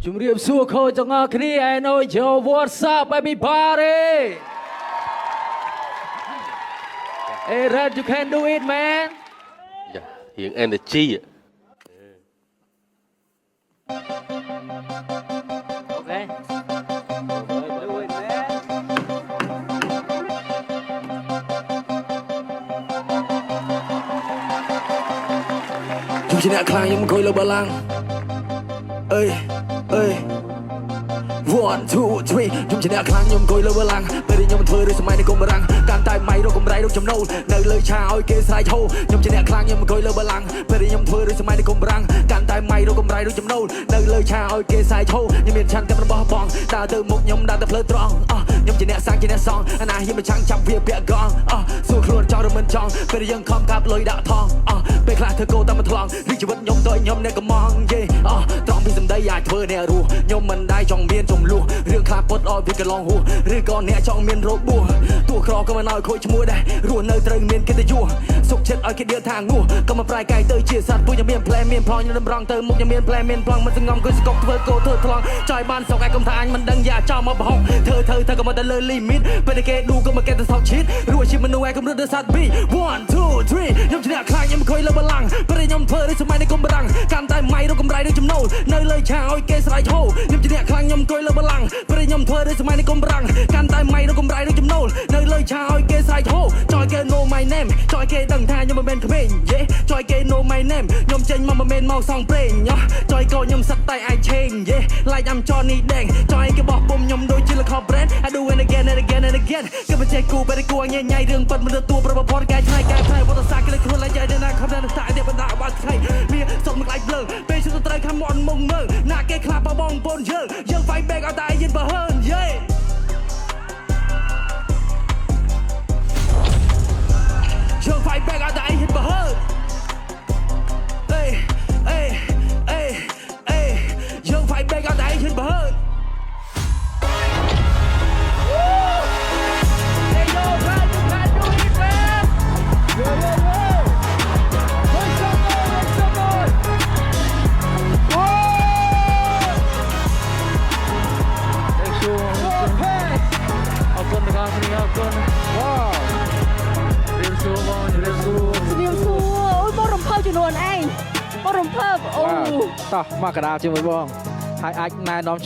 Jumriam Suko Jangakni, I know Joe, what's up, everybody? Hey, Red, you can do it, man. Dạ, hiện energy ạ. Okay. Do it, man. Chúng chỉ nè khang nhưng mà coi lâu bà lang. Ơi, ơi. 1, 2, 3 ខ្ញុំជាអ្នកខ្លាំងខ្ញុំអង្គុយលើបល្ល័ង្កពេលខ្ញុំធ្វើរឿងសម័យនេះកុំបារាំងកាន់តែម៉ៃរកកំរៃរកចំណូលនៅលើឆាឲ្យគេស្រែកហូខ្ញុំជាអ្នកខ្លាំងខ្ញុំអង្គុយលើបល្ល័ង្កពេលខ្ញុំធ្វើរឿងសម័យនេះកុំបារាំងកាន់តែម៉ៃរកកំរៃរកចំណូលនៅលើឆាឲ្យគេស្រែកហូខ្ញុំមានឆន្ទៈរបស់បងដើរទៅមុខខ្ញុំដើរទៅផ្លូវត្រង់ខ្ញុំជាអ្នកសាងជាអ្នកសងអាណាហ៊ានមកឆាំងចាប់វាពាក់កងសួរខ្លួនចង់ឬមិនចង់ពេលយើងខំកាប់លុយដាក់ថងពេលខ្លះធ្វើកោតាមមកថ្លង់រីជីវិតខ្ញុំទៅខ្ញុំអ្នកកំងយេត្រង់ពីសម្ដីអាចធ្វើអ្នករស់ខ្ញុំមិនដែរចង់មានចំនួនរឿងខ្លះពុតឲ្យវាកន្លងហួសឬក៏អ្នកចង់មានរោគបួសទោះក្រក៏មិនឲ្យខូចឈ្មោះដែររស់នៅត្រូវមានកិត្តិយសសុខចិត្តឲ្យគេដៀលថាងួសក៏មិនប្រែកាយទៅជាសត្វពួកខ្ញុំមានផ្លែមានប្លង់ខ្ញុំរំទៅមុខខ្ញុំមានផ្លែមានប្លង់មិនសងំគឺស្កប់ធ្វើកោធ្វើថ្លង់ចោយបានសោកឯកុំថាអញមិនដឹងយ៉ាចោលមកបោកធ្វើក៏មកទៅលើលីមីតពេលគេឌូក៏មកគេទៅសោកឈីតរស់ជាមនុស្សឯកម្រិតដូចសត្វ B 1 2 3ខ្ញុំជាអ្នកខ្លាំងខ្ញុំអង្គុយលើបល្ល័ង្កពេលខ្ញុំធ្វើរឿងសម័យនេះកុំបារាំងកាន់តែម៉ៃរកកំរៃដូចចំណូលនៅលើឆាឲ្យគេស្រែកហូខ្ញុំជាអ្នកខ្លាំងខ្ញុំអង្គុយលើបល្ល័ង្កពេលខ្ញុំធ្វើរឿងសម័យនេះកុំបារាំងកាន់តែម៉ៃរកកំរៃដូចចំណូលនៅលើឆាឲ្យគេស្រែកហូចោយគេ know my name ចោយគេដឹងថាខ្ញុំមិនមែនក្មេងយេចោយគេ know my name ខ្ញុំចេញមកមិនមែនមកសងព្រេងចោយកោខ្ញុំសិតតែអាចឆេងយេ like I'm Johnny Dang ចោយគេបោះពុំខ្ញុំដូចជា Lacoste brand I do it again and again and again គេមិនចេះគូបែរគួរញ៉ៃញ៉ៃរឿងប៉ិតមិនទទួលប្រវត្តិកាយឆ្នៃវត្តសាស្ត្រគេលេចខ្លួនឡើងយ៉ាងណាខំតែតាទេបណ្ដាបាត់ថ្ងៃមានសុំមកខ្លាចលើពេលជិះទៅត្រូវខំមន់មុងមើលណាគេខ្លាប់បងប្អូនយើង fight back ឲ្យតែយិនបើហើនយេយើង fight back ឲ្យតែយិនបើហើនយើង fight back ឲ្យតែយិនបើហើនតោះមកកដាលជាមួយបងហើយអាចណែនាំ